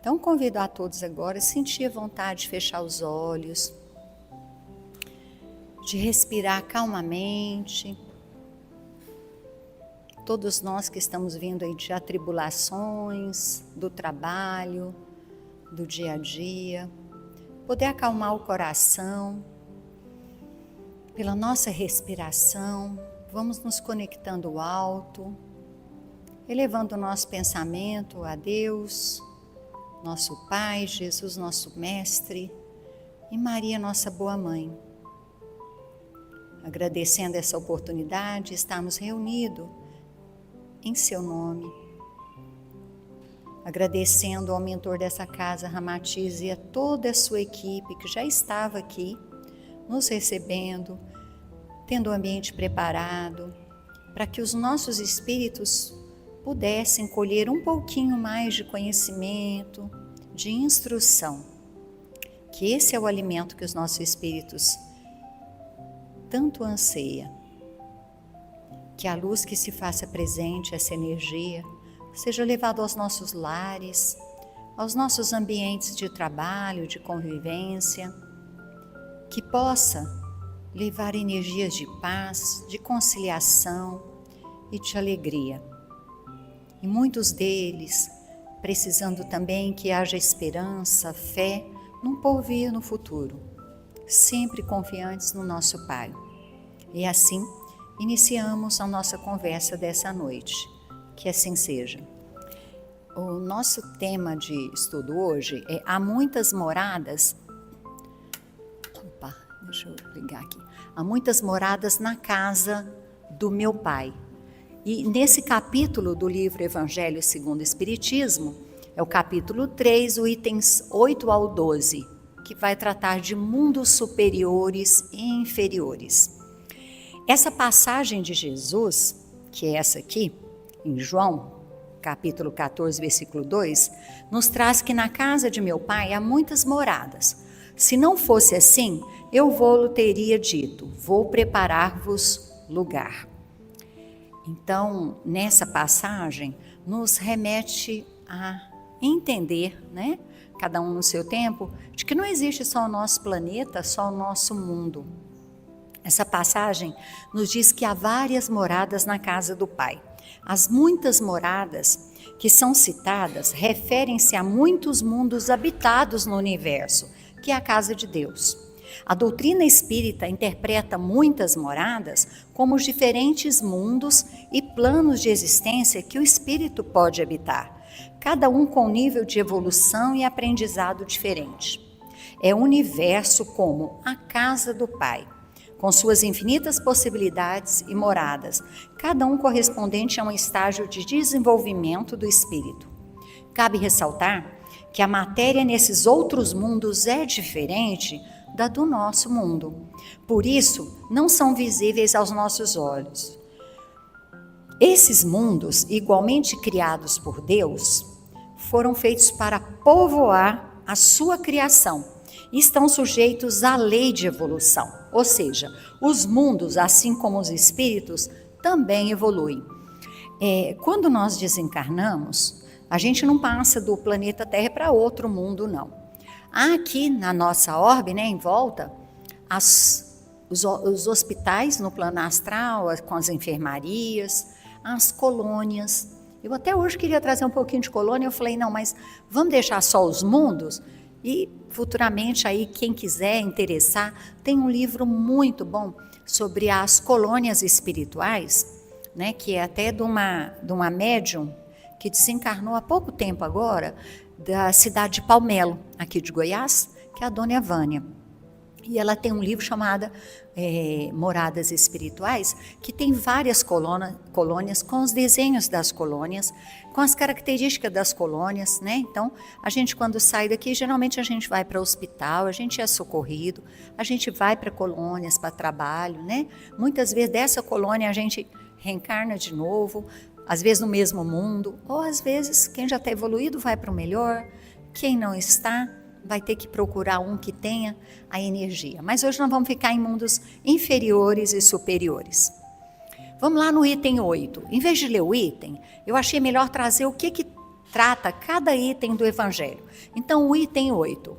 Então convido a todos agora a sentir a vontade de fechar os olhos, de respirar calmamente. Todos nós que estamos vindo aí de atribulações, do trabalho, do dia a dia, poder acalmar o coração, pela nossa respiração, vamos nos conectando ao alto, elevando o nosso pensamento a Deus, nosso Pai, Jesus, nosso Mestre, e Maria, nossa boa mãe. Agradecendo essa oportunidade de estarmos reunidos em seu nome, agradecendo ao mentor dessa casa, Ramatiz, e a toda a sua equipe que já estava aqui, nos recebendo, tendo o ambiente preparado, para que os nossos espíritos pudessem colher um pouquinho mais de conhecimento, de instrução, que esse é o alimento que os nossos espíritos tanto anseia. Que a luz que se faça presente, essa energia, seja levada aos nossos lares, aos nossos ambientes de trabalho, de convivência, que possa levar energias de paz, de conciliação e de alegria. E muitos deles precisando também que haja esperança, fé num porvir no futuro, sempre confiantes no nosso Pai. E assim, iniciamos a nossa conversa dessa noite. Que assim seja. O nosso tema de estudo hoje é Há muitas moradas. Deixa eu ligar aqui. Há muitas moradas na casa do meu Pai. E nesse capítulo do livro Evangelho segundo o Espiritismo, é o capítulo 3, os itens 8 ao 12, que vai tratar de mundos superiores e inferiores. Essa passagem de Jesus, que é essa aqui, em João, capítulo 14, versículo 2, nos traz que na casa de meu Pai há muitas moradas. Se não fosse assim, eu vou-lhe teria dito, vou preparar-vos lugar. Então, nessa passagem, nos remete a entender, né, cada um no seu tempo, de que não existe só o nosso planeta, só o nosso mundo. Essa passagem nos diz que há várias moradas na casa do Pai. As muitas moradas que são citadas referem-se a muitos mundos habitados no universo, que é a casa de Deus. A doutrina espírita interpreta muitas moradas como os diferentes mundos e planos de existência que o espírito pode habitar, cada um com nível de evolução e aprendizado diferente. É o universo como a casa do Pai, com suas infinitas possibilidades e moradas, cada um correspondente a um estágio de desenvolvimento do espírito. Cabe ressaltar que a matéria nesses outros mundos é diferente da do nosso mundo. Por isso, não são visíveis aos nossos olhos. Esses mundos, igualmente criados por Deus, foram feitos para povoar a sua criação e estão sujeitos à lei de evolução. Ou seja, os mundos, assim como os espíritos, também evoluem. Quando nós desencarnamos, a gente não passa do planeta Terra para outro mundo, não. Há aqui na nossa orbe, né, em volta, os hospitais no plano astral, com as enfermarias, as colônias. Eu até hoje queria trazer um pouquinho de colônia, eu falei, não, mas vamos deixar só os mundos? E futuramente, aí, quem quiser interessar, tem um livro muito bom sobre as colônias espirituais, né, que é até de uma médium que desencarnou há pouco tempo agora, da cidade de Palmelo, aqui de Goiás, que é a dona Evânia. E ela tem um livro chamado Moradas Espirituais, que tem várias colônias, com os desenhos das colônias, com as características das colônias, né? Então, a gente quando sai daqui, geralmente a gente vai para o hospital, a gente é socorrido, a gente vai para colônias, para trabalho, né? Muitas vezes dessa colônia a gente reencarna de novo, às vezes no mesmo mundo, ou às vezes quem já está evoluído vai para o melhor, quem não está vai ter que procurar um que tenha a energia. Mas hoje nós vamos ficar em mundos inferiores e superiores. Vamos lá no item 8. Em vez de ler o item, eu achei melhor trazer o que trata cada item do Evangelho. Então, o item 8.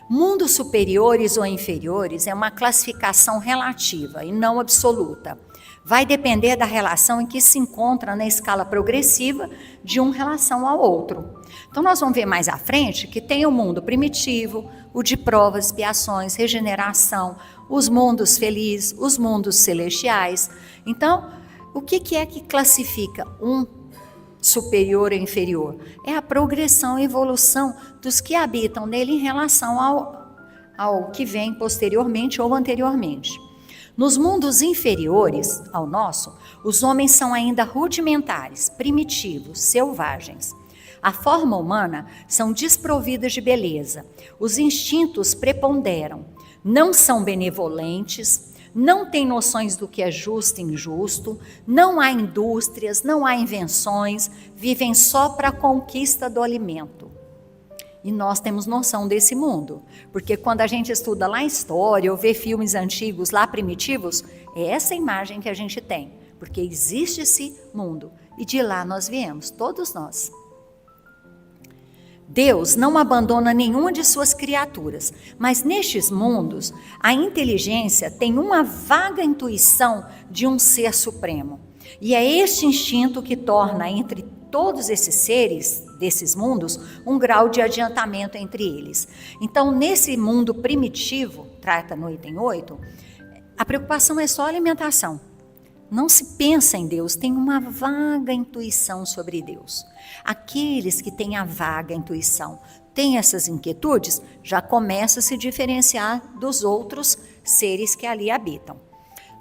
Mundos superiores ou inferiores é uma classificação relativa e não absoluta. Vai depender da relação em que se encontra na escala progressiva de um relação ao outro. Então, nós vamos ver mais à frente que tem o mundo primitivo, o de provas, expiações, regeneração, os mundos felizes, os mundos celestiais. Então, o que é que classifica um superior e inferior? É a progressão e evolução dos que habitam nele em relação ao que vem posteriormente ou anteriormente. Nos mundos inferiores ao nosso, os homens são ainda rudimentares, primitivos, selvagens. A forma humana são desprovidas de beleza, os instintos preponderam, não são benevolentes, não têm noções do que é justo e injusto, não há indústrias, não há invenções, vivem só para a conquista do alimento. E nós temos noção desse mundo, porque quando a gente estuda lá a história ou vê filmes antigos lá primitivos, é essa imagem que a gente tem, porque existe esse mundo e de lá nós viemos, todos nós. Deus não abandona nenhuma de suas criaturas, mas nestes mundos, a inteligência tem uma vaga intuição de um ser supremo. E é este instinto que torna entre todos esses seres desses mundos um grau de adiantamento entre eles. Então, nesse mundo primitivo, trata no item 8, a preocupação é só a alimentação. Não se pensa em Deus, tem uma vaga intuição sobre Deus. Aqueles que têm a vaga intuição, têm essas inquietudes, já começa a se diferenciar dos outros seres que ali habitam.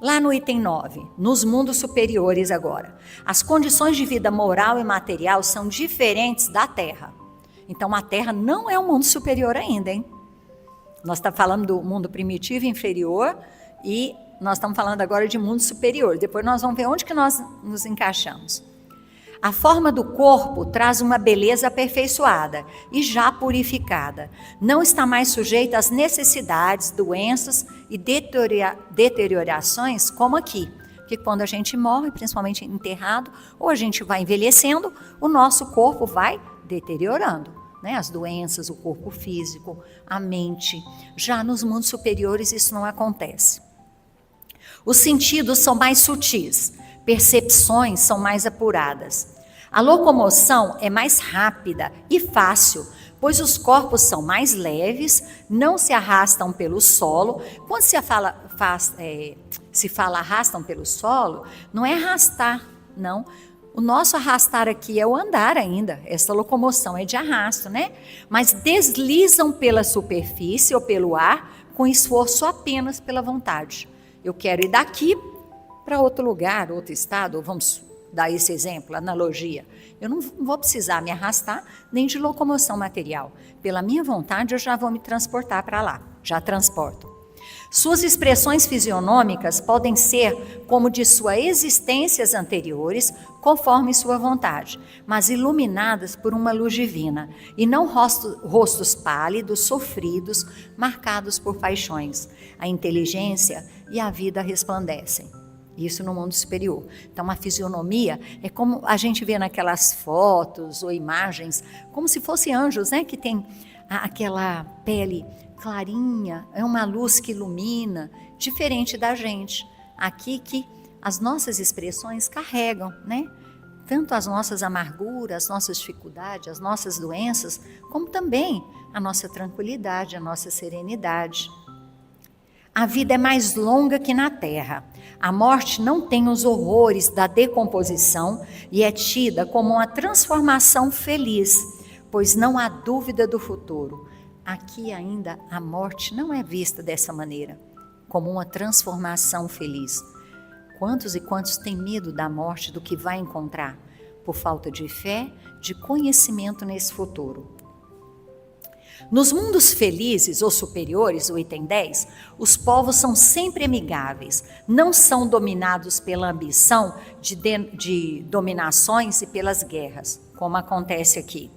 Lá no item 9, nos mundos superiores agora, as condições de vida moral e material são diferentes da Terra. Então a Terra não é um mundo superior ainda, hein? Nós estamos falando do mundo primitivo e inferior e nós estamos falando agora de mundo superior. Depois nós vamos ver onde que nós nos encaixamos. A forma do corpo traz uma beleza aperfeiçoada e já purificada. Não está mais sujeita às necessidades, doenças e deteriorações como aqui. Porque quando a gente morre, principalmente enterrado, ou a gente vai envelhecendo, o nosso corpo vai deteriorando. As doenças, o corpo físico, a mente. Já nos mundos superiores isso não acontece. Os sentidos são mais sutis, percepções são mais apuradas. A locomoção é mais rápida e fácil, pois os corpos são mais leves, não se arrastam pelo solo. Quando se fala arrastam pelo solo, não é arrastar, não. O nosso arrastar aqui é o andar ainda, essa locomoção é de arrasto, né? Mas deslizam pela superfície ou pelo ar com esforço apenas pela vontade. Eu quero ir daqui para outro lugar, outro estado, vamos dar esse exemplo, analogia. Eu não vou precisar me arrastar nem de locomoção material. Pela minha vontade, eu já vou me transportar para lá, já transporto. Suas expressões fisionômicas podem ser como de suas existências anteriores, conforme sua vontade, mas iluminadas por uma luz divina, e não rostos pálidos, sofridos, marcados por paixões. A inteligência e a vida resplandecem. Isso no mundo superior. Então, a fisionomia é como a gente vê naquelas fotos ou imagens, como se fossem anjos, né? Que tem aquela pele clarinha, é uma luz que ilumina, diferente da gente. Aqui que as nossas expressões carregam, né? Tanto as nossas amarguras, as nossas dificuldades, as nossas doenças, como também a nossa tranquilidade, a nossa serenidade. A vida é mais longa que na terra. A morte não tem os horrores da decomposição e é tida como uma transformação feliz, pois não há dúvida do futuro. Aqui ainda a morte não é vista dessa maneira, como uma transformação feliz. Quantos e quantos têm medo da morte, do que vai encontrar? Por falta de fé, de conhecimento nesse futuro. Nos mundos felizes ou superiores, o item 10, os povos são sempre amigáveis, não são dominados pela ambição de dominações e pelas guerras, como acontece aqui.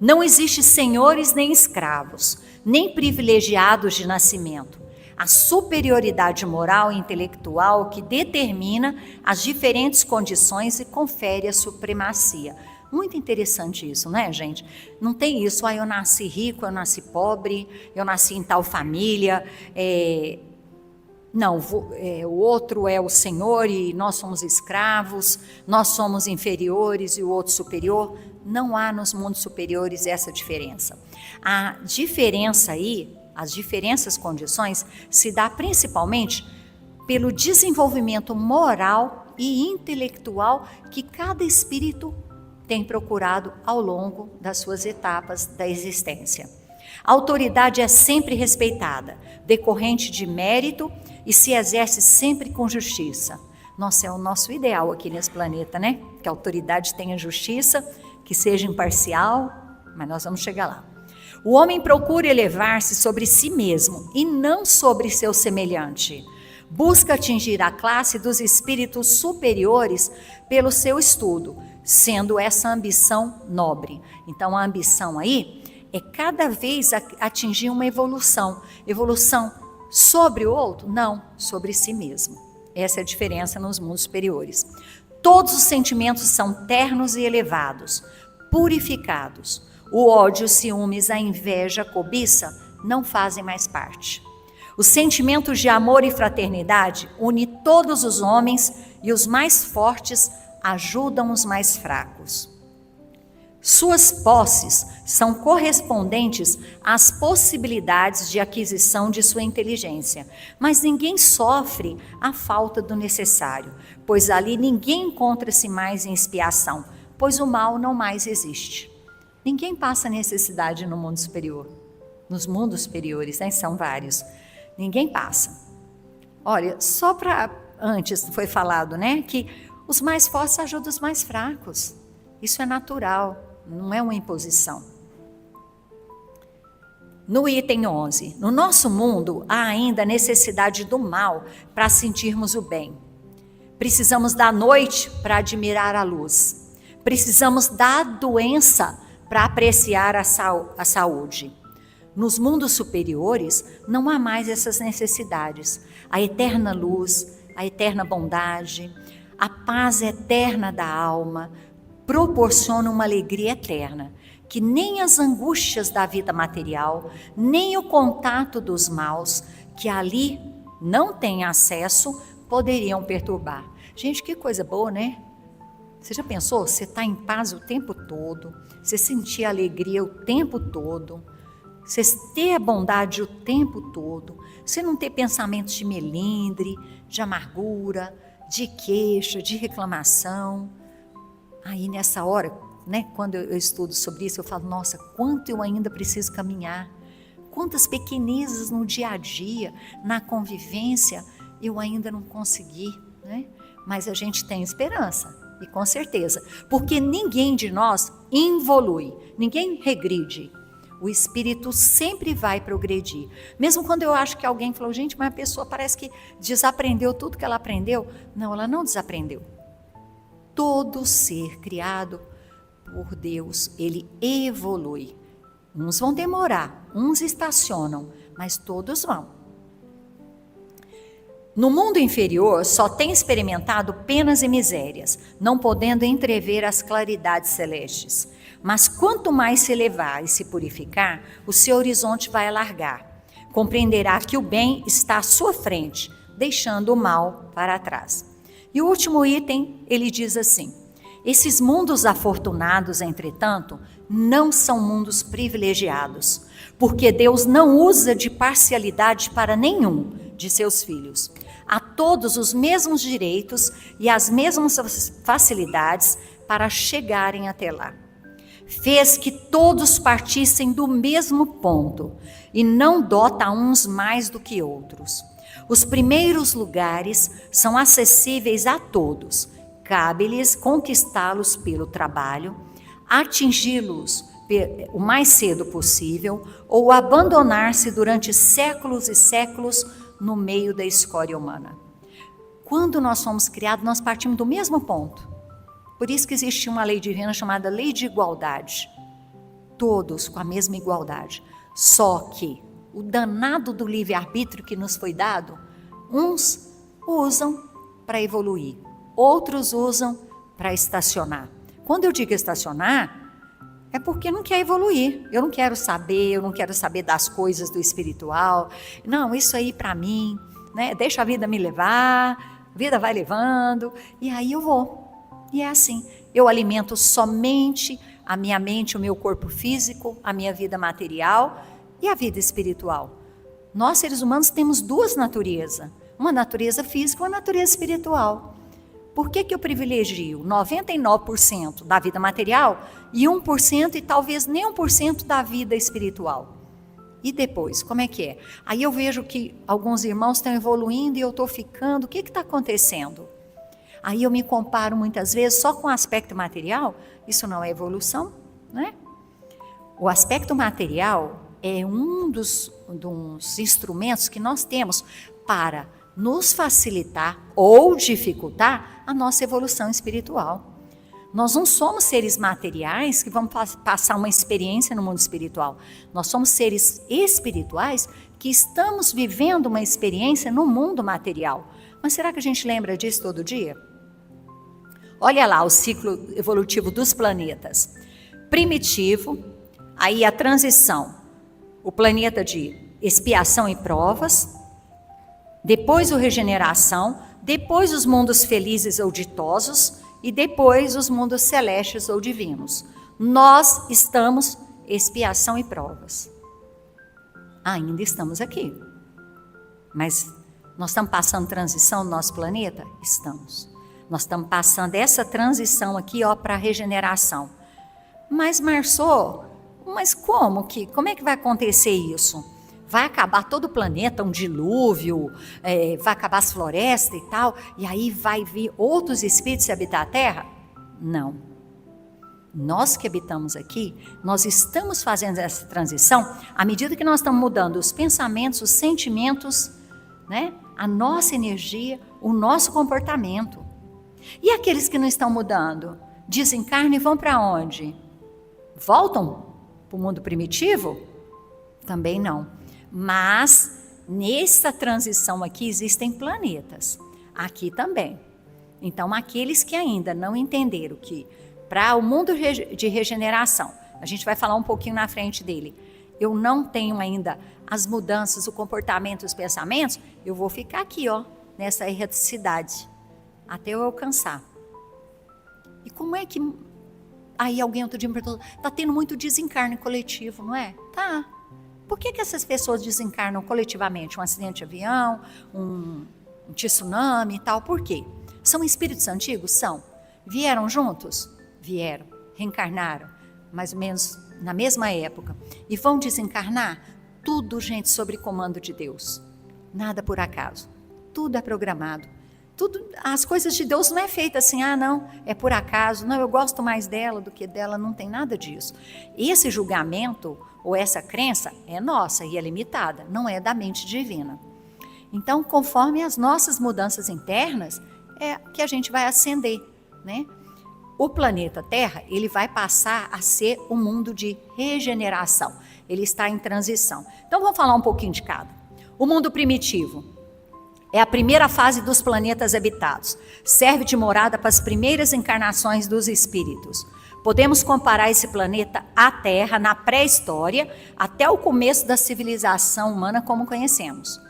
Não existe senhores nem escravos, nem privilegiados de nascimento. A superioridade moral e intelectual que determina as diferentes condições e confere a supremacia. Muito interessante isso, né, gente? Não tem isso, eu nasci rico, eu nasci pobre, eu nasci em tal família, não, o outro é o Senhor e nós somos escravos, nós somos inferiores e o outro superior. Não há nos mundos superiores essa diferença. A diferença aí, as diferentes condições, se dá principalmente pelo desenvolvimento moral e intelectual que cada espírito tem procurado ao longo das suas etapas da existência. A autoridade é sempre respeitada, decorrente de mérito e se exerce sempre com justiça. Nossa, é o nosso ideal aqui nesse planeta, né? Que a autoridade tenha justiça, que seja imparcial, mas nós vamos chegar lá. O homem procura elevar-se sobre si mesmo e não sobre seu semelhante. Busca atingir a classe dos espíritos superiores pelo seu estudo, sendo essa ambição nobre. Então, a ambição aí é cada vez atingir uma evolução. Evolução sobre o outro? Não, sobre si mesmo. Essa é a diferença nos mundos superiores. Todos os sentimentos são ternos e elevados, purificados. O ódio, ciúmes, a inveja, a cobiça não fazem mais parte. Os sentimentos de amor e fraternidade unem todos os homens e os mais fortes ajudam os mais fracos. Suas posses são correspondentes às possibilidades de aquisição de sua inteligência, mas ninguém sofre a falta do necessário, pois ali ninguém encontra-se mais em expiação, pois o mal não mais existe. Ninguém passa necessidade no mundo superior. Nos mundos superiores, né? São vários. Ninguém passa. Olha, só para antes foi falado, né, que os mais fortes ajudam os mais fracos. Isso é natural, não é uma imposição. No item 11, no nosso mundo há ainda necessidade do mal para sentirmos o bem. Precisamos da noite para admirar a luz. Precisamos da doença para apreciar a saúde. Nos mundos superiores não há mais essas necessidades. A eterna luz, a eterna bondade, a paz eterna da alma proporciona uma alegria eterna, que nem as angústias da vida material, nem o contato dos maus, que ali não têm acesso, poderiam perturbar. Gente, que coisa boa, né? Você já pensou? Você está em paz o tempo todo, você sentir alegria o tempo todo, você ter a bondade o tempo todo, você não ter pensamentos de melindre, de amargura, de queixa, de reclamação. Aí nessa hora, né, quando eu estudo sobre isso, eu falo, nossa, quanto eu ainda preciso caminhar, quantas pequenezas no dia a dia, na convivência, eu ainda não consegui, né? Mas a gente tem esperança, e com certeza, porque ninguém de nós involui, ninguém regride. O espírito sempre vai progredir. Mesmo quando eu acho que alguém falou, gente, mas a pessoa parece que desaprendeu tudo que ela aprendeu. Não, ela não desaprendeu. Todo ser criado por Deus, ele evolui. Uns vão demorar, uns estacionam, mas todos vão. No mundo inferior, só tem experimentado penas e misérias, não podendo entrever as claridades celestes. Mas quanto mais se elevar e se purificar, o seu horizonte vai alargar. Compreenderá que o bem está à sua frente, deixando o mal para trás. E o último item, ele diz assim: esses mundos afortunados, entretanto, não são mundos privilegiados, porque Deus não usa de parcialidade para nenhum de seus filhos. A todos os mesmos direitos e as mesmas facilidades para chegarem até lá. Fez que todos partissem do mesmo ponto e não dota uns mais do que outros. Os primeiros lugares são acessíveis a todos. Cabe-lhes conquistá-los pelo trabalho, atingi-los o mais cedo possível ou abandonar-se durante séculos e séculos no meio da escória humana. Quando nós fomos criados, nós partimos do mesmo ponto. Por isso que existe uma lei divina chamada lei de igualdade. Todos com a mesma igualdade. Só que o danado do livre-arbítrio que nos foi dado, uns usam para evoluir, outros usam para estacionar. Quando eu digo estacionar, é porque não quer evoluir. Eu não quero saber das coisas do espiritual. Não, isso aí para mim, né? Deixa a vida me levar, a vida vai levando, e aí eu vou. E é assim, eu alimento somente a minha mente, o meu corpo físico, a minha vida material e a vida espiritual. Nós, seres humanos, temos duas naturezas, uma natureza física e uma natureza espiritual. Por que eu privilegio 99% da vida material e 1% e talvez nem 1% da vida espiritual? E depois, como é que é? Aí eu vejo que alguns irmãos estão evoluindo e eu estou ficando, o que está acontecendo? Aí eu me comparo muitas vezes só com o aspecto material, isso não é evolução, né? O aspecto material é um dos instrumentos que nós temos para nos facilitar ou dificultar a nossa evolução espiritual. Nós não somos seres materiais que vamos passar uma experiência no mundo espiritual. Nós somos seres espirituais que estamos vivendo uma experiência no mundo material. Mas será que a gente lembra disso todo dia? Olha lá o ciclo evolutivo dos planetas. Primitivo, aí a transição, o planeta de expiação e provas, depois o regeneração, depois os mundos felizes ou ditosos e depois os mundos celestes ou divinos. Nós estamos expiação e provas. Ainda estamos aqui. Mas nós estamos passando transição no nosso planeta? Estamos. Nós estamos passando essa transição aqui para a regeneração. Mas Marçô, como é que vai acontecer isso? Vai acabar todo o planeta, um dilúvio, vai acabar as florestas e tal, e aí vai vir outros espíritos habitar a Terra? Não. Nós que habitamos aqui, nós estamos fazendo essa transição à medida que nós estamos mudando os pensamentos, os sentimentos, né? A nossa energia, o nosso comportamento. E aqueles que não estão mudando? Desencarnam e vão para onde? Voltam para o mundo primitivo? Também não. Mas, nessa transição aqui, existem planetas. Aqui também. Então, aqueles que ainda não entenderam que, para o mundo de regeneração, a gente vai falar um pouquinho na frente dele, eu não tenho ainda as mudanças, o comportamento, os pensamentos, eu vou ficar aqui, nessa erraticidade, até eu alcançar. E como é que... Aí alguém outro dia me perguntou, está tendo muito desencarne coletivo, não é? Tá. Por que essas pessoas desencarnam coletivamente? Um acidente de avião, um tsunami e tal, por quê? São espíritos antigos? São. Vieram juntos? Vieram. Reencarnaram, mais ou menos na mesma época. E vão desencarnar? Tudo, gente, sob comando de Deus. Nada por acaso. Tudo é programado. Tudo, as coisas de Deus não é feita assim, não, é por acaso, não, eu gosto mais dela do que dela, não tem nada disso. Esse julgamento ou essa crença é nossa e é limitada, não é da mente divina. Então, conforme as nossas mudanças internas, é que a gente vai ascender, né? O planeta Terra, ele vai passar a ser um mundo de regeneração, ele está em transição. Então, vamos falar um pouquinho de cada. O mundo primitivo é a primeira fase dos planetas habitados. Serve de morada para as primeiras encarnações dos espíritos. Podemos comparar esse planeta à Terra na pré-história até o começo da civilização humana como conhecemos.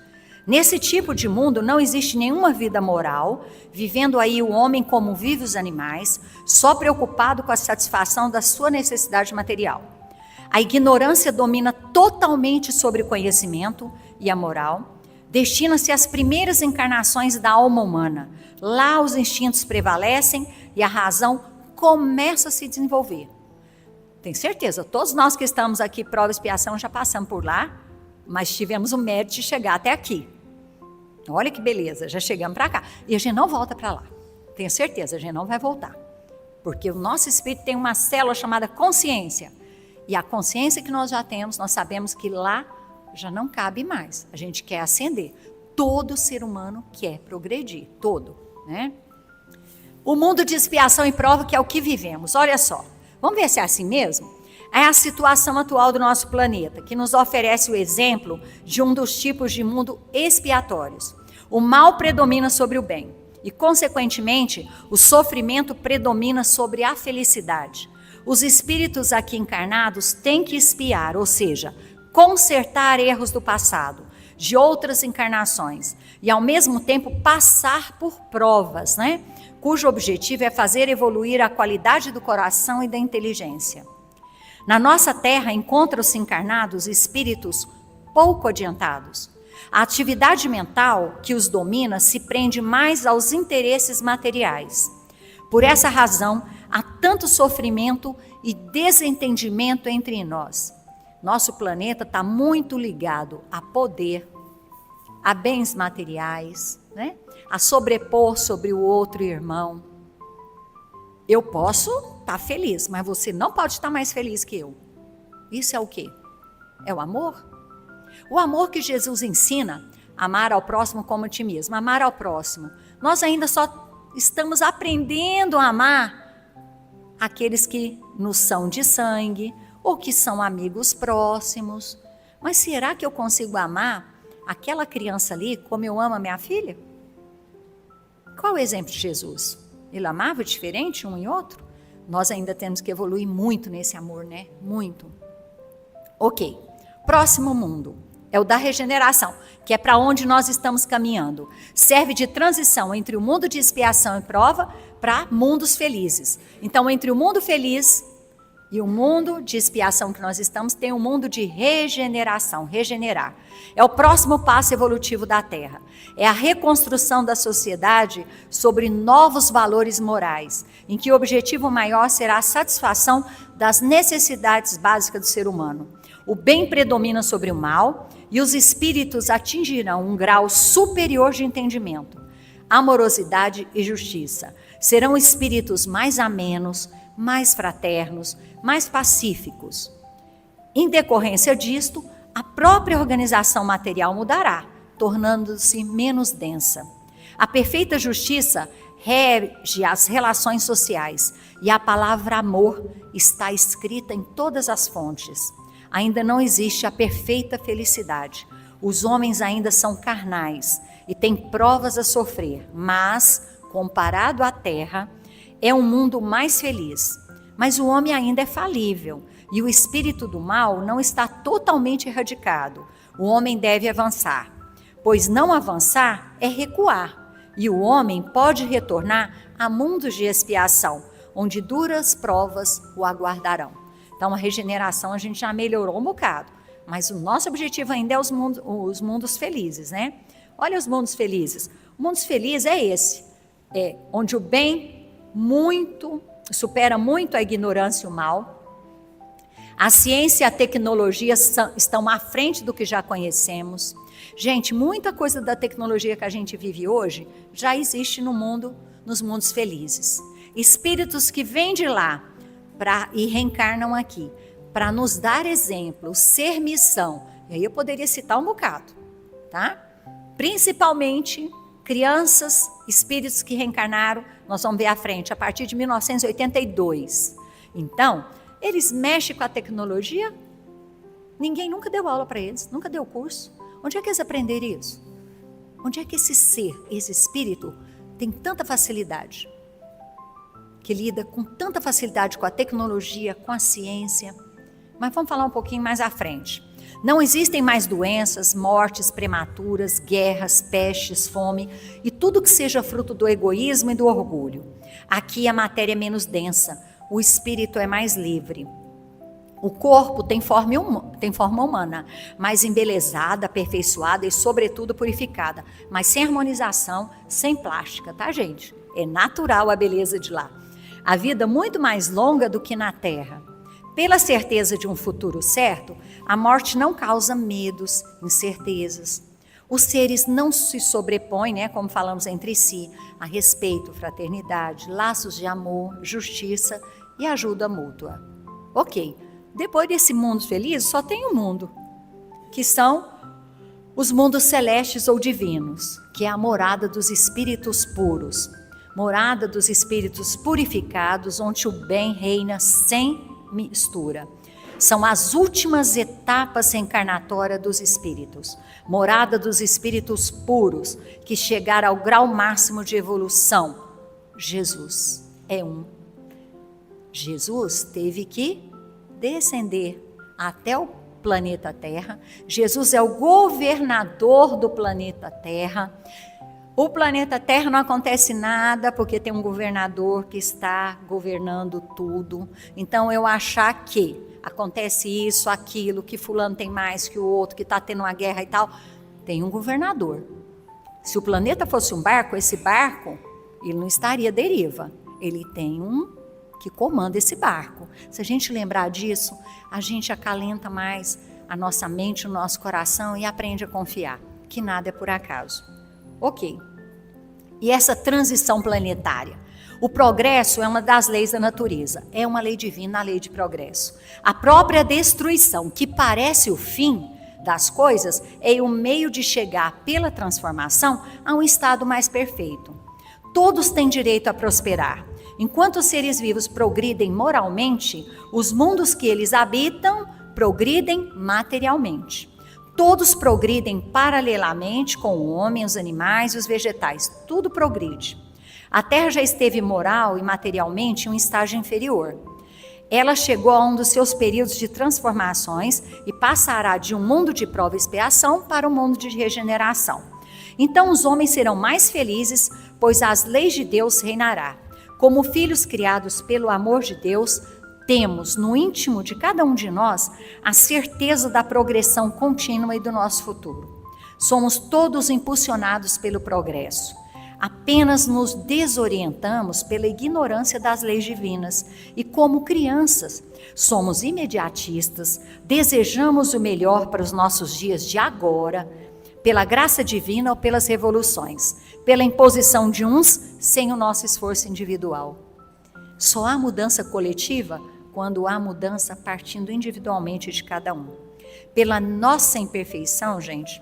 Nesse tipo de mundo não existe nenhuma vida moral, vivendo aí o homem como vive os animais, só preocupado com a satisfação da sua necessidade material. A ignorância domina totalmente sobre o conhecimento e a moral. Destina-se às primeiras encarnações da alma humana. Lá os instintos prevalecem e a razão começa a se desenvolver. Tenho certeza, todos nós que estamos aqui, prova e expiação, já passamos por lá, mas tivemos o mérito de chegar até aqui. Olha que beleza, já chegamos para cá. E a gente não volta para lá. Tenho certeza, a gente não vai voltar. Porque o nosso espírito tem uma célula chamada consciência. E a consciência que nós já temos, nós sabemos que lá já não cabe mais, a gente quer ascender. Todo ser humano quer progredir, todo, né? O mundo de expiação e prova, que é o que vivemos, olha só, vamos ver se é assim mesmo? É a situação atual do nosso planeta, que nos oferece o exemplo de um dos tipos de mundo expiatórios. O mal predomina sobre o bem, e, consequentemente, o sofrimento predomina sobre a felicidade. Os espíritos aqui encarnados têm que expiar, ou seja, consertar erros do passado, de outras encarnações, e ao mesmo tempo passar por provas, né? Cujo objetivo é fazer evoluir a qualidade do coração e da inteligência. Na nossa Terra encontram-se encarnados espíritos pouco adiantados. A atividade mental que os domina se prende mais aos interesses materiais. Por essa razão, há tanto sofrimento e desentendimento entre nós. Nosso planeta está muito ligado a poder, a bens materiais, né? A sobrepor sobre o outro irmão. Eu posso estar feliz, mas você não pode estar mais feliz que eu. Isso é o quê? É o amor? O amor que Jesus ensina, amar ao próximo como a ti mesmo, amar ao próximo. Nós ainda só estamos aprendendo a amar aqueles que nos são de sangue ou que são amigos próximos. Mas será que eu consigo amar aquela criança ali como eu amo a minha filha? Qual é o exemplo de Jesus? Ele amava diferente um e outro? Nós ainda temos que evoluir muito nesse amor, né? Muito. Ok. Próximo mundo é o da regeneração, que é para onde nós estamos caminhando. Serve de transição entre o mundo de expiação e prova para mundos felizes. Então, entre o mundo feliz e o mundo de expiação que nós estamos, tem um mundo de regeneração, regenerar. É o próximo passo evolutivo da Terra. É a reconstrução da sociedade sobre novos valores morais, em que o objetivo maior será a satisfação das necessidades básicas do ser humano. O bem predomina sobre o mal e os espíritos atingirão um grau superior de entendimento, amorosidade e justiça. Serão espíritos mais amenos, mais fraternos, mais pacíficos. Em decorrência disto, a própria organização material mudará, tornando-se menos densa. A perfeita justiça rege as relações sociais e a palavra amor está escrita em todas as fontes. Ainda não existe a perfeita felicidade. Os homens ainda são carnais e têm provas a sofrer, mas, comparado à terra, é um mundo mais feliz. Mas o homem ainda é falível e o espírito do mal não está totalmente erradicado. O homem deve avançar, pois não avançar é recuar. E o homem pode retornar a mundos de expiação, onde duras provas o aguardarão. Então, a regeneração a gente já melhorou um bocado, mas o nosso objetivo ainda é os mundos felizes, né? Olha os mundos felizes. O mundo feliz é esse, onde o bem supera muito a ignorância e o mal. A ciência e a tecnologia estão à frente do que já conhecemos. Gente, muita coisa da tecnologia que a gente vive hoje já existe no mundo, nos mundos felizes. Espíritos que vêm de lá e reencarnam aqui, para nos dar exemplo, ser missão. E aí eu poderia citar um bocado, tá? Principalmente crianças, espíritos que reencarnaram, nós vamos ver à frente, a partir de 1982. Então, eles mexem com a tecnologia, ninguém nunca deu aula para eles, nunca deu curso. Onde é que eles aprenderam isso? Onde é que esse ser, esse espírito, tem tanta facilidade? Que lida com tanta facilidade com a tecnologia, com a ciência. Mas vamos falar um pouquinho mais à frente. Não existem mais doenças, mortes prematuras, guerras, pestes, fome e tudo que seja fruto do egoísmo e do orgulho. Aqui a matéria é menos densa, o espírito é mais livre. O corpo tem forma humana, mais embelezada, aperfeiçoada e, sobretudo, purificada, mas sem harmonização, sem plástica, tá, gente? É natural a beleza de lá. A vida muito mais longa do que na Terra. Pela certeza de um futuro certo, a morte não causa medos, incertezas. Os seres não se sobrepõem, né, como falamos entre si, a respeito, fraternidade, laços de amor, justiça e ajuda mútua. Ok, depois desse mundo feliz, só tem um mundo, que são os mundos celestes ou divinos, que é a morada dos espíritos puros, morada dos espíritos purificados, onde o bem reina sem mistura. são as últimas etapas reencarnatórias dos espíritos, morada dos espíritos puros, que chegaram ao grau máximo de evolução. Jesus é um. Jesus teve que descender até o planeta Terra. Jesus é o governador do planeta Terra. O planeta Terra não acontece nada porque tem um governador que está governando tudo. Então eu achar que acontece isso, aquilo, que fulano tem mais que o outro, que está tendo uma guerra e tal, tem um governador. Se o planeta fosse um barco, esse barco, ele não estaria à deriva. Ele tem um que comanda esse barco. Se a gente lembrar disso, a gente acalenta mais a nossa mente, o nosso coração e aprende a confiar que nada é por acaso. Ok. E essa transição planetária? O progresso é uma das leis da natureza, é uma lei divina, a lei de progresso. A própria destruição, que parece o fim das coisas, é o meio de chegar pela transformação a um estado mais perfeito. Todos têm direito a prosperar. Enquanto os seres vivos progridem moralmente, os mundos que eles habitam progridem materialmente. Todos progridem paralelamente com o homem, os animais e os vegetais. Tudo progride. A Terra já esteve moral e materialmente em um estágio inferior. Ela chegou a um dos seus períodos de transformações e passará de um mundo de prova e expiação para um mundo de regeneração. Então os homens serão mais felizes, pois as leis de Deus reinarão. Como filhos criados pelo amor de Deus, temos no íntimo de cada um de nós a certeza da progressão contínua e do nosso futuro. Somos todos impulsionados pelo progresso. Apenas nos desorientamos pela ignorância das leis divinas e, como crianças, somos imediatistas, desejamos o melhor para os nossos dias de agora, pela graça divina ou pelas revoluções, pela imposição de uns sem o nosso esforço individual. Só há mudança coletiva quando há mudança partindo individualmente de cada um. Pela nossa imperfeição, gente,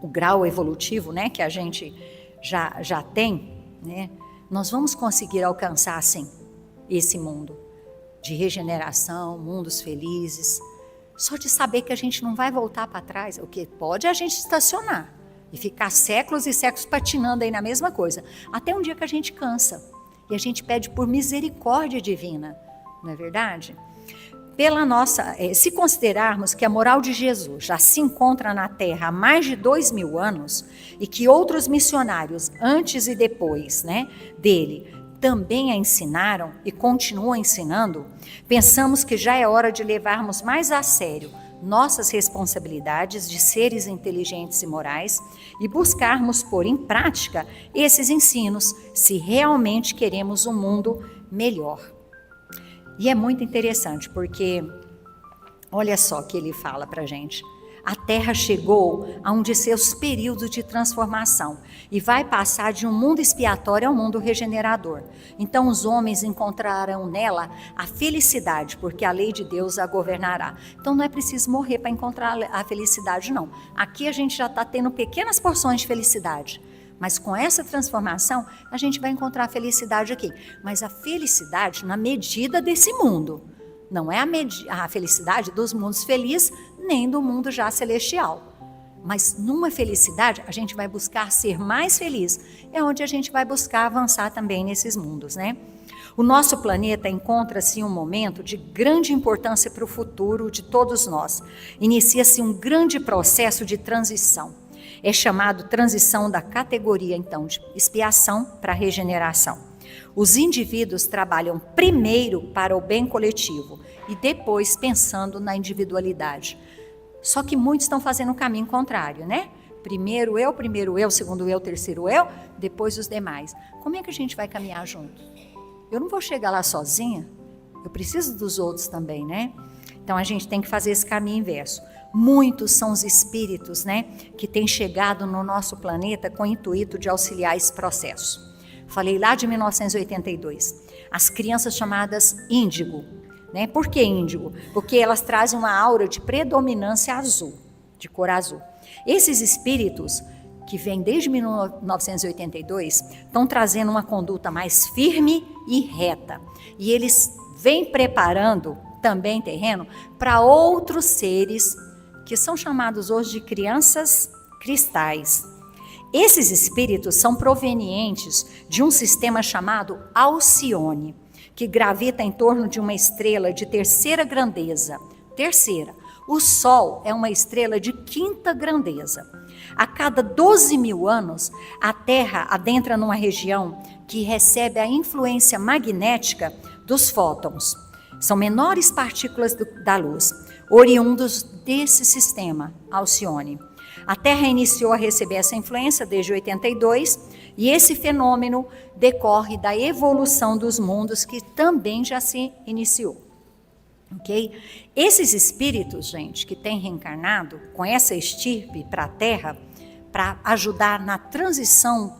o grau evolutivo, né, que a gente já tem, né, nós vamos conseguir alcançar, sim, esse mundo de regeneração, mundos felizes, só de saber que a gente não vai voltar para trás. O que pode é a gente estacionar e ficar séculos e séculos patinando aí na mesma coisa, até um dia que a gente cansa e a gente pede por misericórdia divina, não é verdade? Se considerarmos que a moral de Jesus já se encontra na Terra há mais de 2000 anos e que outros missionários antes e depois, né, dele também a ensinaram e continuam ensinando, pensamos que já é hora de levarmos mais a sério nossas responsabilidades de seres inteligentes e morais e buscarmos pôr em prática esses ensinos se realmente queremos um mundo melhor. E é muito interessante porque, olha só o que ele fala para a gente. A Terra chegou a um de seus períodos de transformação e vai passar de um mundo expiatório ao mundo regenerador. Então os homens encontrarão nela a felicidade, porque a lei de Deus a governará. Então não é preciso morrer para encontrar a felicidade, não. Aqui a gente já está tendo pequenas porções de felicidade. Mas com essa transformação, a gente vai encontrar a felicidade aqui. Mas a felicidade na medida desse mundo. Não é a felicidade dos mundos felizes, nem do mundo já celestial. Mas numa felicidade, a gente vai buscar ser mais feliz. É onde a gente vai buscar avançar também nesses mundos, né? O nosso planeta encontra-se em um momento de grande importância para o futuro de todos nós. Inicia-se um grande processo de transição. É chamado transição da categoria, então, de expiação para regeneração. Os indivíduos trabalham primeiro para o bem coletivo e depois pensando na individualidade. Só que muitos estão fazendo o caminho contrário, né? Primeiro eu, segundo eu, terceiro eu, depois os demais. Como é que a gente vai caminhar junto? Eu não vou chegar lá sozinha, eu preciso dos outros também, né? Então a gente tem que fazer esse caminho inverso. Muitos são os espíritos, né, que têm chegado no nosso planeta com o intuito de auxiliar esse processo. Falei lá de 1982. As crianças chamadas índigo, né? Por que índigo? Porque elas trazem uma aura de predominância azul, de cor azul. Esses espíritos, que vêm desde 1982, estão trazendo uma conduta mais firme e reta. E eles vêm preparando também terreno, para outros seres que são chamados hoje de crianças cristais. Esses espíritos são provenientes de um sistema chamado Alcione, que gravita em torno de uma estrela de terceira grandeza. Terceira. O Sol é uma estrela de quinta grandeza. A cada 12 mil anos, a Terra adentra numa região que recebe a influência magnética dos fótons. São menores partículas da luz, oriundos desse sistema Alcione. A Terra iniciou a receber essa influência desde 82 e esse fenômeno decorre da evolução dos mundos que também já se iniciou. Ok? Esses espíritos, gente, que têm reencarnado com essa estirpe para a Terra, para ajudar na transição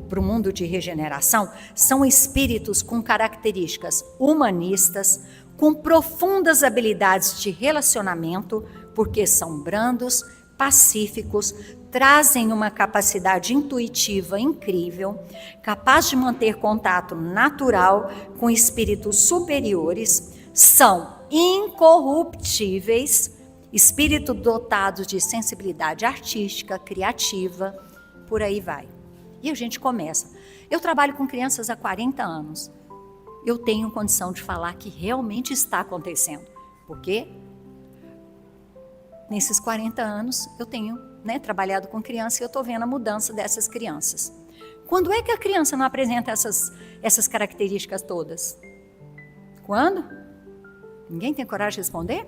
para o mundo de regeneração, são espíritos com características humanistas, com profundas habilidades de relacionamento, porque são brandos, pacíficos, trazem uma capacidade intuitiva incrível, capaz de manter contato natural com espíritos superiores, são incorruptíveis, espírito dotado de sensibilidade artística, criativa, por aí vai. E a gente começa. Eu trabalho com crianças há 40 anos. Eu tenho condição de falar que realmente está acontecendo, porque nesses 40 anos eu tenho trabalhado com criança e eu estou vendo a mudança dessas crianças. Quando é que a criança não apresenta essas características todas? Quando? Ninguém tem coragem de responder?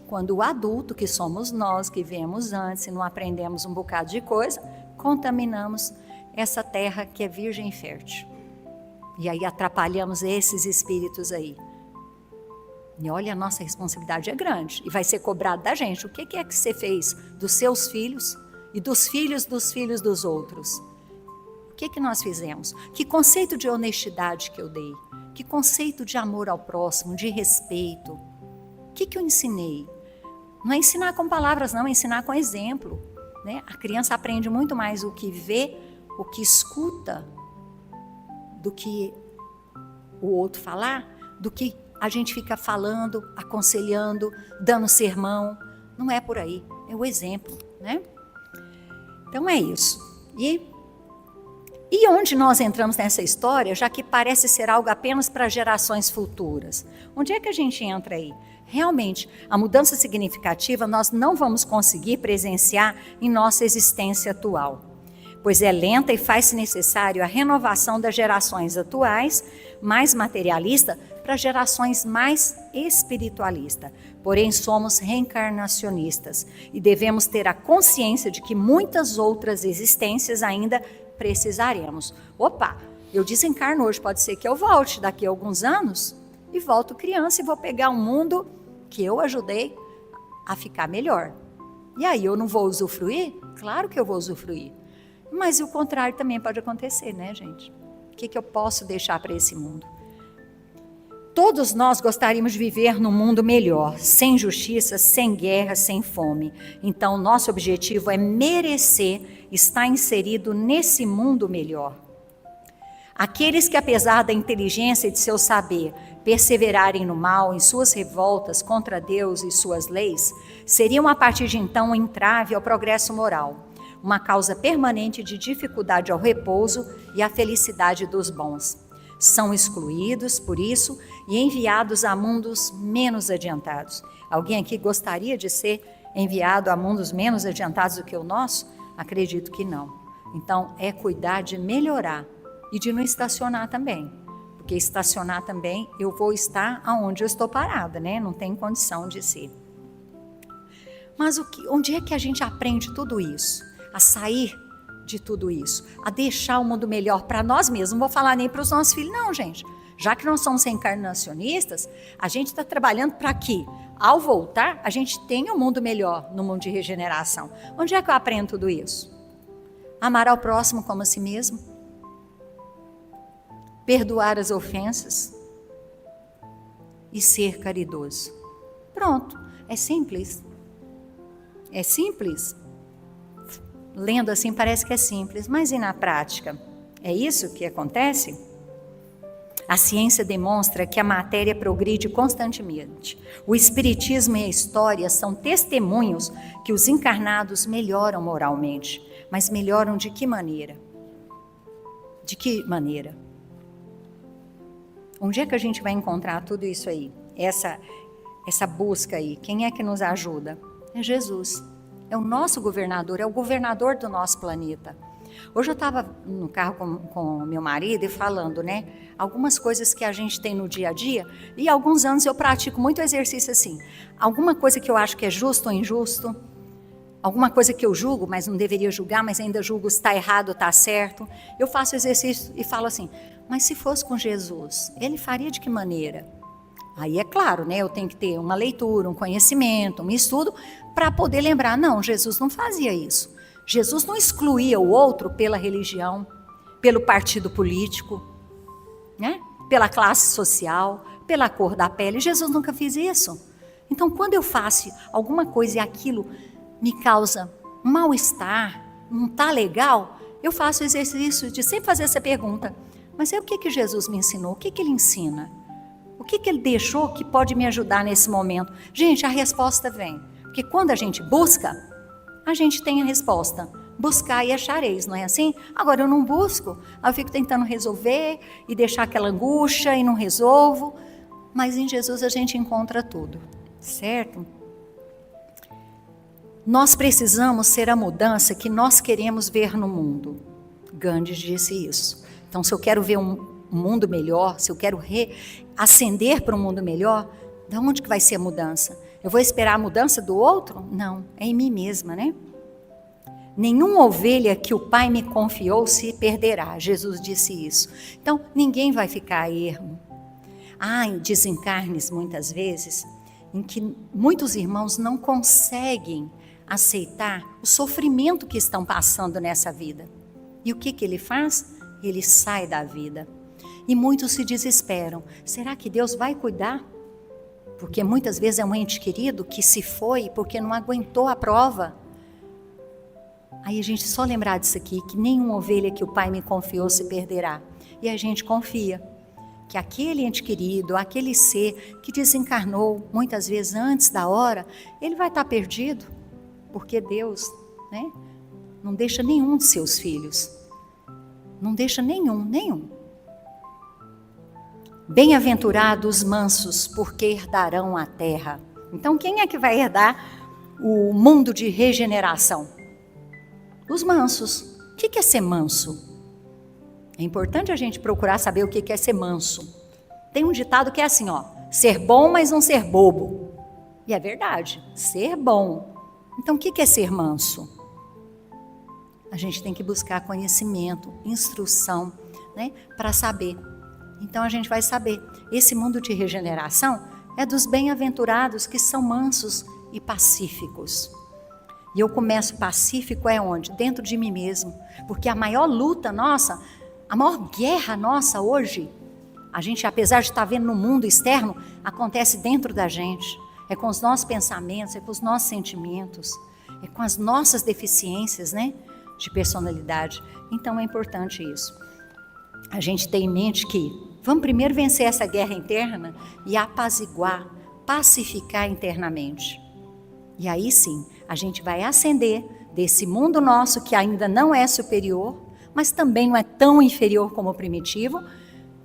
Quando o adulto, que somos nós, que viemos antes e não aprendemos um bocado de coisa, contaminamos essa terra que é virgem e fértil. E aí atrapalhamos esses espíritos aí. E olha, a nossa responsabilidade é grande e vai ser cobrado da gente. O que é que você fez dos seus filhos e dos filhos dos outros? O que nós fizemos? Que conceito de honestidade que eu dei? Que conceito de amor ao próximo, de respeito? O que eu ensinei? Não é ensinar com palavras, não, é ensinar com exemplo. Né? A criança aprende muito mais o que vê, o que escuta, do que o outro falar, do que a gente fica falando, aconselhando, dando sermão. Não é por aí, é o exemplo, né? Então é isso. E onde nós entramos nessa história, já que parece ser algo apenas para gerações futuras? Onde é que a gente entra aí? Realmente, a mudança significativa nós não vamos conseguir presenciar em nossa existência atual, pois é lenta e faz-se necessário a renovação das gerações atuais, mais materialista, para gerações mais espiritualistas. Porém, somos reencarnacionistas e devemos ter a consciência de que muitas outras existências ainda precisaremos. Opa, eu desencarno hoje, pode ser que eu volte daqui a alguns anos e volto criança e vou pegar um mundo que eu ajudei a ficar melhor. E aí eu não vou usufruir? Claro que eu vou usufruir. Mas o contrário também pode acontecer, né, gente? O que eu posso deixar para esse mundo? Todos nós gostaríamos de viver num mundo melhor, sem injustiça, sem guerra, sem fome. Então, nosso objetivo é merecer estar inserido nesse mundo melhor. Aqueles que, apesar da inteligência e de seu saber, perseverarem no mal, em suas revoltas contra Deus e suas leis, seriam a partir de então um entrave ao progresso moral, uma causa permanente de dificuldade ao repouso e à felicidade dos bons. São excluídos, por isso, e enviados a mundos menos adiantados. Alguém aqui gostaria de ser enviado a mundos menos adiantados do que o nosso? Acredito que não. Então, é cuidar de melhorar e de não estacionar também. Porque estacionar também, eu vou estar aonde eu estou parada, né? Não tem condição de ser. Mas onde é que a gente aprende tudo isso? A sair de tudo isso, a deixar o mundo melhor para nós mesmos. Não vou falar nem para os nossos filhos, não, gente. Já que nós somos reencarnacionistas, a gente está trabalhando para que, ao voltar, a gente tenha um mundo melhor no mundo de regeneração. Onde é que eu aprendo tudo isso? Amar ao próximo como a si mesmo, perdoar as ofensas e ser caridoso. Pronto, é simples. É simples. Lendo assim parece que é simples, mas e na prática? É isso que acontece? A ciência demonstra que a matéria progride constantemente. O espiritismo e a história são testemunhos que os encarnados melhoram moralmente. Mas melhoram de que maneira? De que maneira? Onde é que a gente vai encontrar tudo isso aí? Essa busca aí, quem é que nos ajuda? É Jesus. É o nosso governador, é o governador do nosso planeta. Hoje eu estava no carro com meu marido e falando, né? Algumas coisas que a gente tem no dia a dia, e há alguns anos eu pratico muito exercício assim. Alguma coisa que eu acho que é justo ou injusto, alguma coisa que eu julgo, mas não deveria julgar, mas ainda julgo se está errado ou está certo. Eu faço exercício e falo assim, mas se fosse com Jesus, ele faria de que maneira? Aí é claro, né? Eu tenho que ter uma leitura, um conhecimento, um estudo, para poder lembrar, não, Jesus não fazia isso. Jesus não excluía o outro pela religião, pelo partido político, né? Pela classe social, pela cor da pele. Jesus nunca fez isso. Então, quando eu faço alguma coisa e aquilo me causa um mal-estar, não está legal, eu faço o exercício de sempre fazer essa pergunta. Mas o que Jesus me ensinou? O que ele ensina? O que ele deixou que pode me ajudar nesse momento? Gente, a resposta vem. Porque quando a gente busca, a gente tem a resposta. Buscar e achareis, não é assim? Agora eu não busco, eu fico tentando resolver e deixar aquela angústia e não resolvo. Mas em Jesus a gente encontra tudo, certo? Nós precisamos ser a mudança que nós queremos ver no mundo. Gandhi disse isso. Então, se eu quero ver um mundo melhor, se eu quero ascender para um mundo melhor, de onde que vai ser a mudança? Eu vou esperar a mudança do outro? Não, é em mim mesma, né? Nenhuma ovelha que o Pai me confiou se perderá. Jesus disse isso. Então, ninguém vai ficar ermo. Há desencarnes, muitas vezes, em que muitos irmãos não conseguem aceitar o sofrimento que estão passando nessa vida. E o que ele faz? Ele sai da vida. E muitos se desesperam. Será que Deus vai cuidar? Porque muitas vezes é um ente querido que se foi porque não aguentou a prova. Aí a gente só lembrar disso aqui, que nenhuma ovelha que o Pai me confiou se perderá. E a gente confia que aquele ente querido, aquele ser que desencarnou muitas vezes antes da hora, ele vai estar perdido. Porque Deus, né, não deixa nenhum de seus filhos. Não deixa nenhum. Bem-aventurados os mansos, porque herdarão a terra. Então, quem é que vai herdar o mundo de regeneração? Os mansos. O que é ser manso? É importante a gente procurar saber o que é ser manso. Tem um ditado que é assim, ó, ser bom, mas não ser bobo. E é verdade, ser bom. Então, o que é ser manso? A gente tem que buscar conhecimento, instrução, né, para saber. Então a gente vai saber, esse mundo de regeneração é dos bem-aventurados que são mansos e pacíficos. E eu começo pacífico é onde? Dentro de mim mesmo. Porque a maior luta nossa, a maior guerra nossa hoje, a gente, apesar de estar vendo no mundo externo, acontece dentro da gente. É com os nossos pensamentos, é com os nossos sentimentos, é com as nossas deficiências, né, de personalidade. Então é importante isso. A gente tem em mente que vamos primeiro vencer essa guerra interna e apaziguar, pacificar internamente. E aí sim, a gente vai ascender desse mundo nosso que ainda não é superior, mas também não é tão inferior como o primitivo,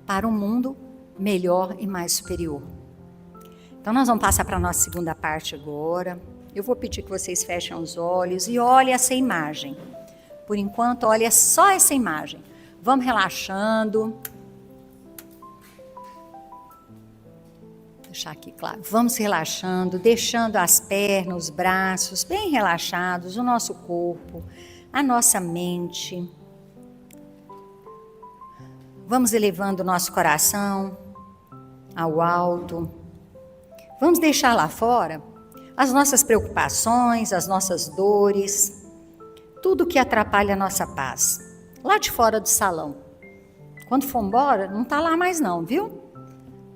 para um mundo melhor e mais superior. Então nós vamos passar para a nossa segunda parte agora. Eu vou pedir que vocês fechem os olhos e olhem essa imagem. Por enquanto, olha só essa imagem. Vamos relaxando. Deixar aqui claro. Vamos relaxando, deixando as pernas, os braços bem relaxados, o nosso corpo, a nossa mente. Vamos elevando o nosso coração ao alto. Vamos deixar lá fora as nossas preocupações, as nossas dores, tudo que atrapalha a nossa paz. Lá de fora do salão. Quando for embora, não está lá mais não, viu?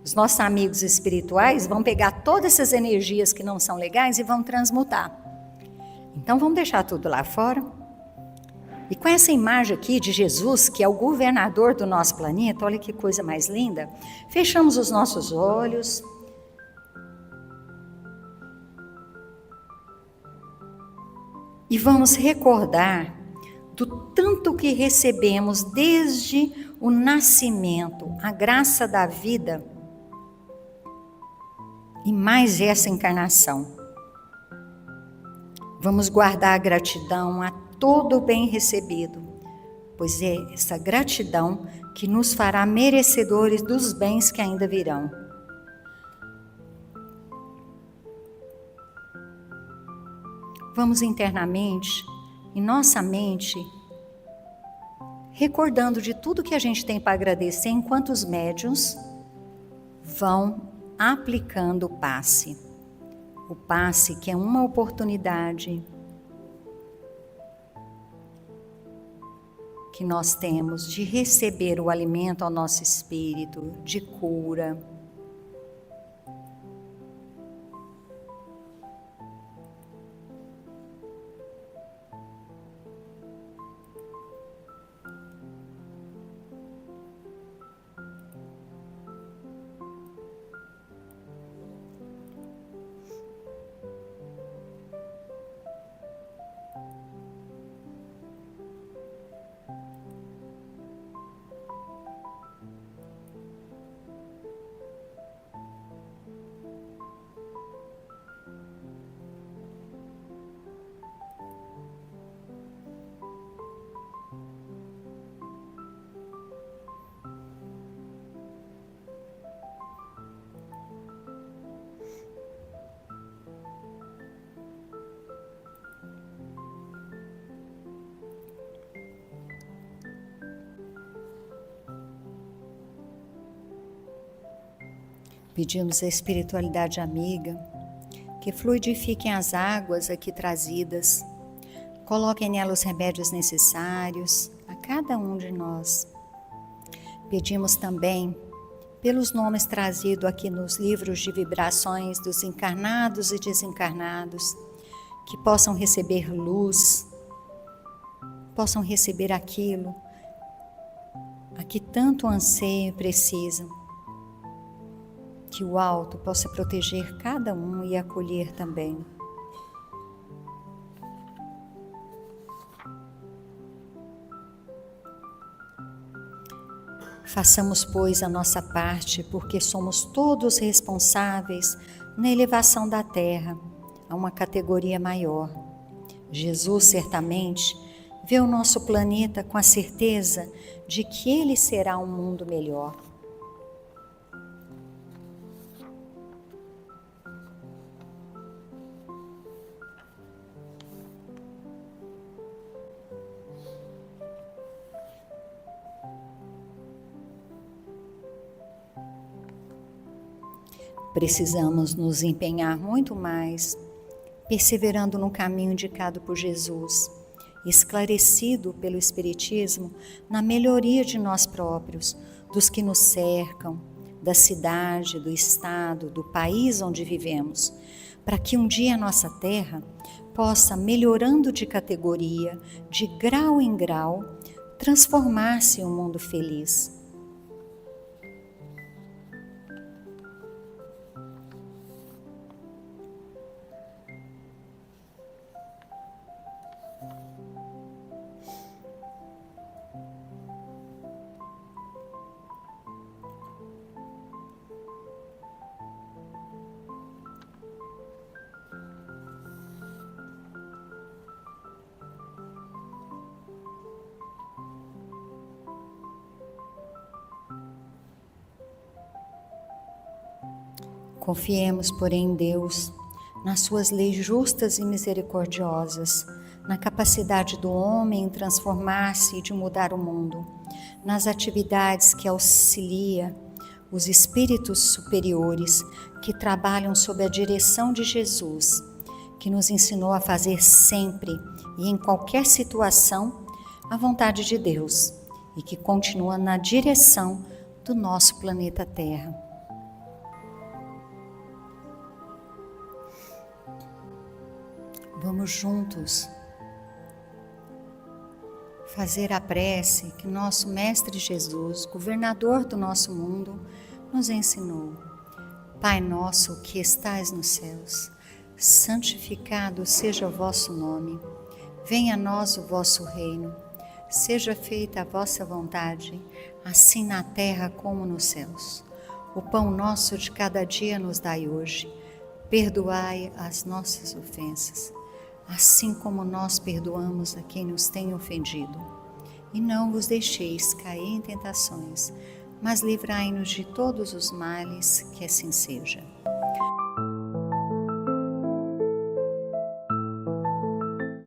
Os nossos amigos espirituais vão pegar todas essas energias que não são legais e vão transmutar. Então vamos deixar tudo lá fora E com essa imagem aqui de Jesus, que é o governador do nosso planeta, olha que coisa mais linda, fechamos os nossos olhos. E vamos recordar do tanto que recebemos desde o nascimento, a graça da vida, e mais essa encarnação. Vamos guardar a gratidão a todo o bem recebido, pois é essa gratidão que nos fará merecedores dos bens que ainda virão. Vamos internamente, em nossa mente, recordando de tudo que a gente tem para agradecer, enquanto os médiuns vão aplicando o passe. O passe que é uma oportunidade que nós temos de receber o alimento ao nosso espírito, de cura. Pedimos à espiritualidade amiga que fluidifiquem as águas aqui trazidas, coloquem nela os remédios necessários a cada um de nós. Pedimos também pelos nomes trazidos aqui nos livros de vibrações dos encarnados e desencarnados, que possam receber luz, possam receber aquilo a que tanto anseiam e precisam. Que o alto possa proteger cada um e acolher também. Façamos, pois, a nossa parte, porque somos todos responsáveis na elevação da Terra a uma categoria maior. Jesus, certamente, vê o nosso planeta com a certeza de que ele será um mundo melhor. Precisamos nos empenhar muito mais, perseverando no caminho indicado por Jesus, esclarecido pelo Espiritismo, na melhoria de nós próprios, dos que nos cercam, da cidade, do estado, do país onde vivemos, para que um dia a nossa terra possa, melhorando de categoria, de grau em grau, transformar-se em um mundo feliz. Confiemos, porém, em Deus, nas suas leis justas e misericordiosas, na capacidade do homem em transformar-se e de mudar o mundo, nas atividades que auxilia os espíritos superiores que trabalham sob a direção de Jesus, que nos ensinou a fazer sempre e em qualquer situação a vontade de Deus e que continua na direção do nosso planeta Terra. Vamos juntos fazer a prece que nosso Mestre Jesus, governador do nosso mundo, nos ensinou. Pai nosso que estais nos céus, santificado seja o vosso nome. Venha a nós o vosso reino. Seja feita a vossa vontade, assim na terra como nos céus. O pão nosso de cada dia nos dai hoje. Perdoai as nossas ofensas, assim como nós perdoamos a quem nos tem ofendido. E não vos deixeis cair em tentações, mas livrai-nos de todos os males, que assim seja.